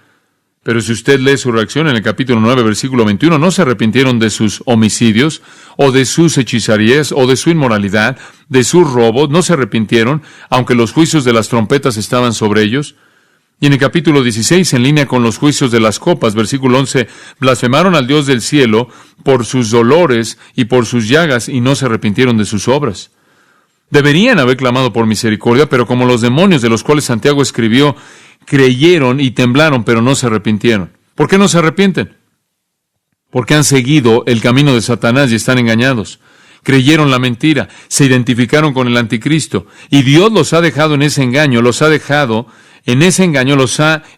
Pero si usted lee su reacción en el capítulo 9, versículo 21, no se arrepintieron de sus homicidios, o de sus hechizarías, o de su inmoralidad, de sus robos, no se arrepintieron, aunque los juicios de las trompetas estaban sobre ellos. Y en el capítulo 16, en línea con los juicios de las copas, versículo 11, blasfemaron al Dios del cielo por sus dolores y por sus llagas, y no se arrepintieron de sus obras. Deberían haber clamado por misericordia, pero como los demonios de los cuales Santiago escribió, creyeron y temblaron, pero no se arrepintieron. ¿Por qué no se arrepienten? Porque han seguido el camino de Satanás y están engañados. Creyeron la mentira, se identificaron con el anticristo, y Dios los ha dejado en ese engaño, los ha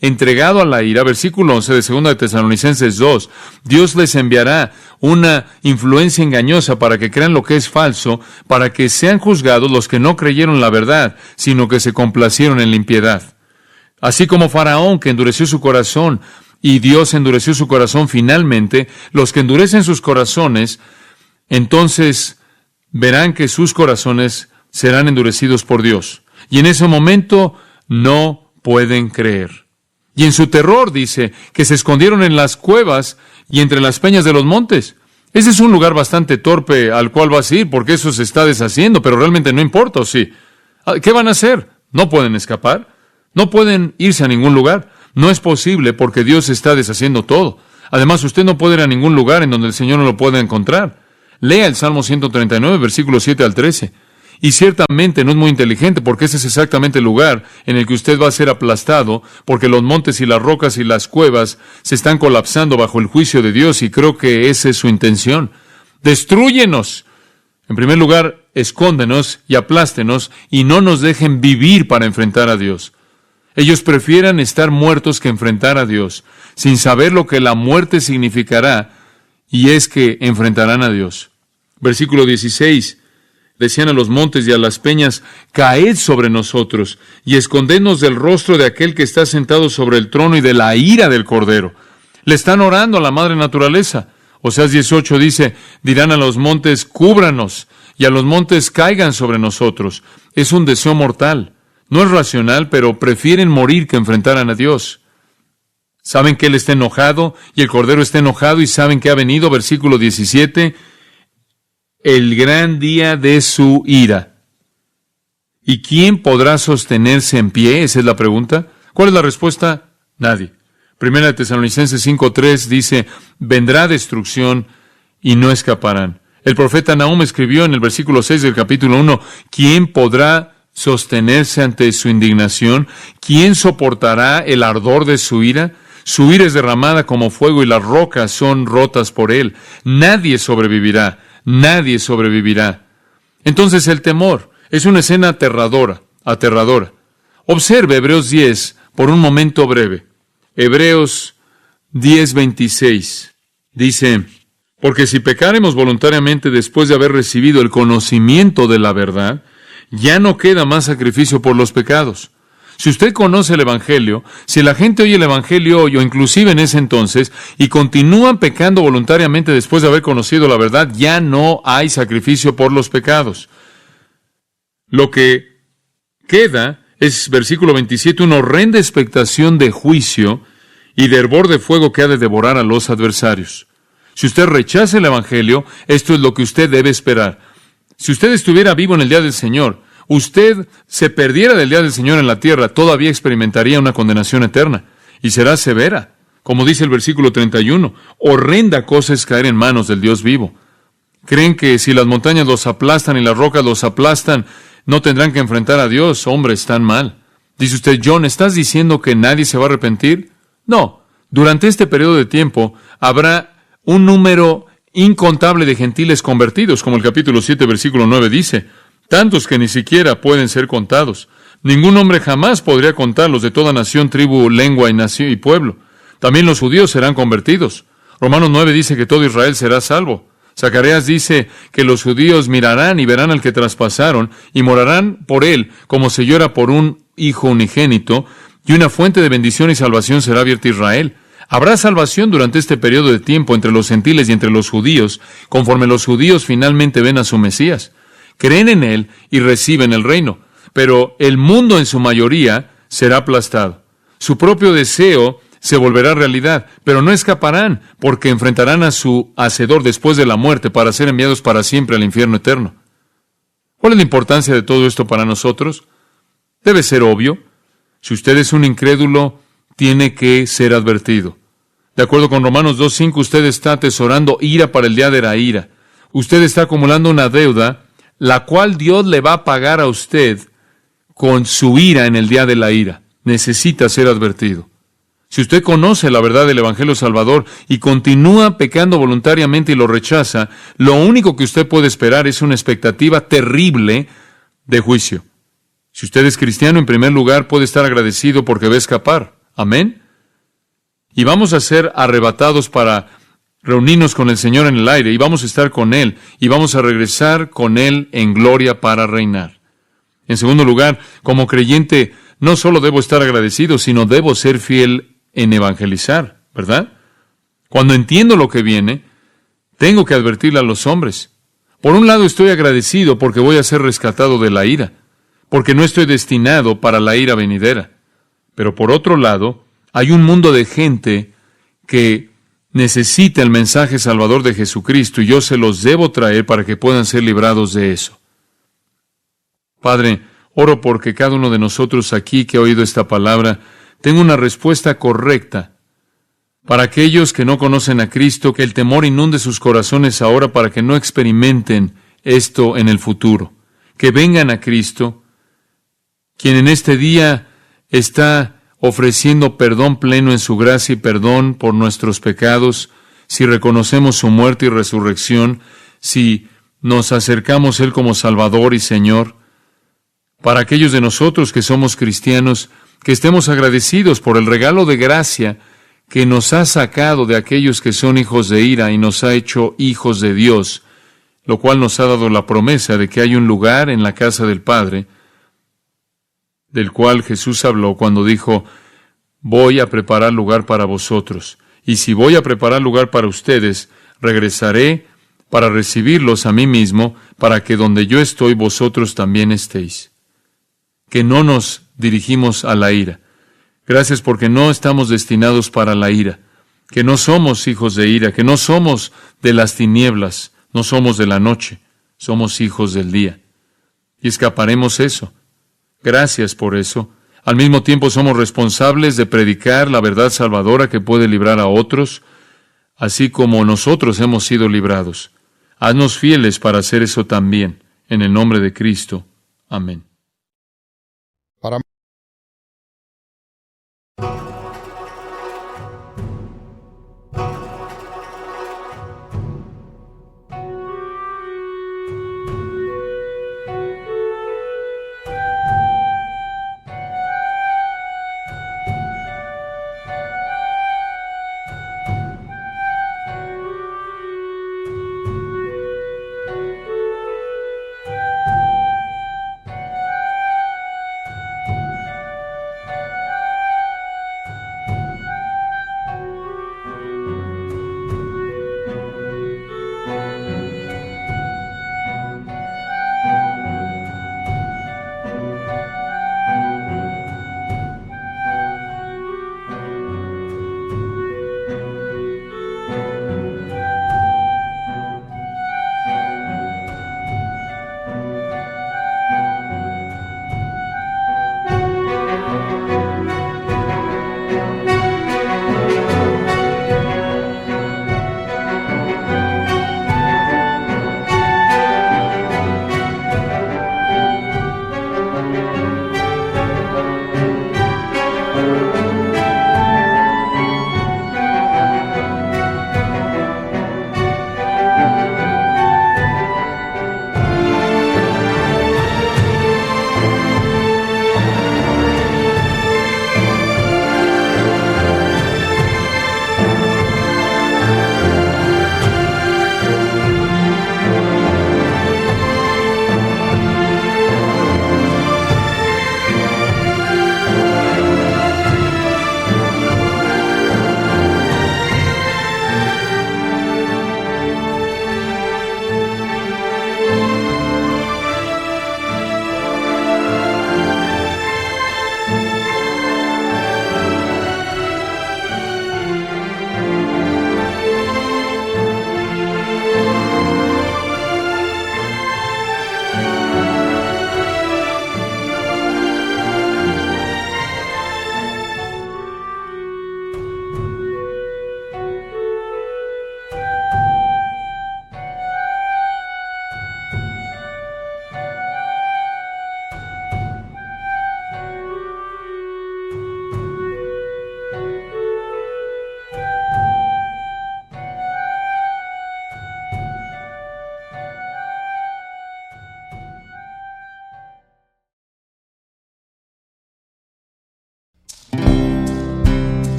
entregado a la ira. Versículo 11 de 2 de Tesalonicenses 2. Dios les enviará una influencia engañosa para que crean lo que es falso, para que sean juzgados los que no creyeron la verdad, sino que se complacieron en la impiedad. Así como Faraón, que endureció su corazón, y Dios endureció su corazón finalmente, los que endurecen sus corazones, entonces verán que sus corazones serán endurecidos por Dios. Y en ese momento no pueden creer. Y en su terror dice que se escondieron en las cuevas y entre las peñas de los montes. Ese es un lugar bastante torpe al cual vas a ir, porque eso se está deshaciendo, pero realmente no importa, ¿o sí? ¿Qué van a hacer? No pueden escapar. No pueden irse a ningún lugar. No es posible porque Dios está deshaciendo todo. Además, usted no puede ir a ningún lugar en donde el Señor no lo pueda encontrar. Lea el Salmo 139, versículos 7 al 13. Y ciertamente no es muy inteligente, porque ese es exactamente el lugar en el que usted va a ser aplastado, porque los montes y las rocas y las cuevas se están colapsando bajo el juicio de Dios, y creo que esa es su intención. ¡Destrúyenos! En primer lugar, escóndenos y aplástenos, y no nos dejen vivir para enfrentar a Dios. Ellos prefieran estar muertos que enfrentar a Dios, sin saber lo que la muerte significará, y es que enfrentarán a Dios. Versículo 16. Decían a los montes y a las peñas, caed sobre nosotros, y escondednos del rostro de aquel que está sentado sobre el trono y de la ira del Cordero. Le están orando a la madre naturaleza. Oseas 18 dice, dirán a los montes, cúbranos, y a los montes caigan sobre nosotros. Es un deseo mortal. No es racional, pero prefieren morir que enfrentaran a Dios. Saben que Él está enojado, y el Cordero está enojado, y saben que ha venido, versículo 17, el gran día de su ira. ¿Y quién podrá sostenerse en pie? Esa es la pregunta. ¿Cuál es la respuesta? Nadie. Primera de Tesalonicenses 5:3 dice, vendrá destrucción y no escaparán. El profeta Nahum escribió en el versículo 6 del capítulo 1, ¿quién podrá sostenerse ante su indignación? ¿Quién soportará el ardor de su ira? Su ira es derramada como fuego y las rocas son rotas por él. Nadie sobrevivirá. Nadie sobrevivirá. Entonces el temor es una escena aterradora. Observe Hebreos 10 por un momento breve. Hebreos 10:26 dice, porque si pecáremos voluntariamente después de haber recibido el conocimiento de la verdad, ya no queda más sacrificio por los pecados. Si usted conoce el Evangelio, si la gente oye el Evangelio hoy o inclusive en ese entonces y continúan pecando voluntariamente después de haber conocido la verdad, ya no hay sacrificio por los pecados. Lo que queda es, versículo 27, una horrenda expectación de juicio y de hervor de fuego que ha de devorar a los adversarios. Si usted rechaza el Evangelio, esto es lo que usted debe esperar. Si usted estuviera vivo en el día del Señor, usted se perdiera del día del Señor en la tierra, todavía experimentaría una condenación eterna, y será severa. Como dice el versículo 31, horrenda cosa es caer en manos del Dios vivo. ¿Creen que si las montañas los aplastan y las rocas los aplastan, no tendrán que enfrentar a Dios? Hombre, están mal. Dice usted, John, ¿estás diciendo que nadie se va a arrepentir? No. Durante este periodo de tiempo habrá un número incontable de gentiles convertidos, como el capítulo 7, versículo 9 dice, tantos que ni siquiera pueden ser contados. Ningún hombre jamás podría contarlos, de toda nación, tribu, lengua y pueblo. También los judíos serán convertidos. Romanos 9 dice que todo Israel será salvo. Zacarías dice que los judíos mirarán y verán al que traspasaron y morarán por él como se llora por un hijo unigénito, y una fuente de bendición y salvación será abierta a Israel. Habrá salvación durante este periodo de tiempo entre los gentiles y entre los judíos, conforme los judíos finalmente ven a su Mesías. Creen en él y reciben el reino, pero el mundo en su mayoría será aplastado. Su propio deseo se volverá realidad, pero no escaparán, porque enfrentarán a su Hacedor después de la muerte para ser enviados para siempre al infierno eterno. ¿Cuál es la importancia de todo esto para nosotros? Debe ser obvio. Si usted es un incrédulo, tiene que ser advertido. De acuerdo con Romanos 2:5, usted está atesorando ira para el día de la ira. Usted está acumulando una deuda, la cual Dios le va a pagar a usted con su ira en el día de la ira. Necesita ser advertido. Si usted conoce la verdad del Evangelio Salvador y continúa pecando voluntariamente y lo rechaza, lo único que usted puede esperar es una expectativa terrible de juicio. Si usted es cristiano, en primer lugar, puede estar agradecido porque va a escapar. Amén. Y vamos a ser arrebatados para reunirnos con el Señor en el aire, y vamos a estar con Él, y vamos a regresar con Él en gloria para reinar. En segundo lugar, como creyente, no solo debo estar agradecido, sino debo ser fiel en evangelizar, ¿verdad? Cuando entiendo lo que viene, tengo que advertirle a los hombres. Por un lado, estoy agradecido porque voy a ser rescatado de la ira, porque no estoy destinado para la ira venidera. Pero por otro lado, hay un mundo de gente que necesita el mensaje salvador de Jesucristo, y yo se los debo traer para que puedan ser librados de eso. Padre, oro porque cada uno de nosotros aquí que ha oído esta palabra tenga una respuesta correcta. Para aquellos que no conocen a Cristo, que el temor inunde sus corazones ahora para que no experimenten esto en el futuro. que vengan a Cristo, quien en este día está ofreciendo perdón pleno en su gracia y perdón por nuestros pecados, si reconocemos su muerte y resurrección, si nos acercamos a Él como Salvador y Señor. Para aquellos de nosotros que somos cristianos, que estemos agradecidos por el regalo de gracia que nos ha sacado de aquellos que son hijos de ira y nos ha hecho hijos de Dios, lo cual nos ha dado la promesa de que hay un lugar en la casa del Padre, del cual Jesús habló cuando dijo: voy a preparar lugar para vosotros, y si voy a preparar lugar para ustedes, regresaré para recibirlos a mí mismo, para que donde yo estoy, vosotros también estéis. Que no nos dirigimos a la ira. Gracias porque no estamos destinados para la ira, que no somos hijos de ira, que no somos de las tinieblas, no somos de la noche, somos hijos del día. Y escaparemos eso. Gracias por eso. Al mismo tiempo somos responsables de predicar la verdad salvadora que puede librar a otros, así como nosotros hemos sido librados. Haznos fieles para hacer eso también. En el nombre de Cristo. Amén.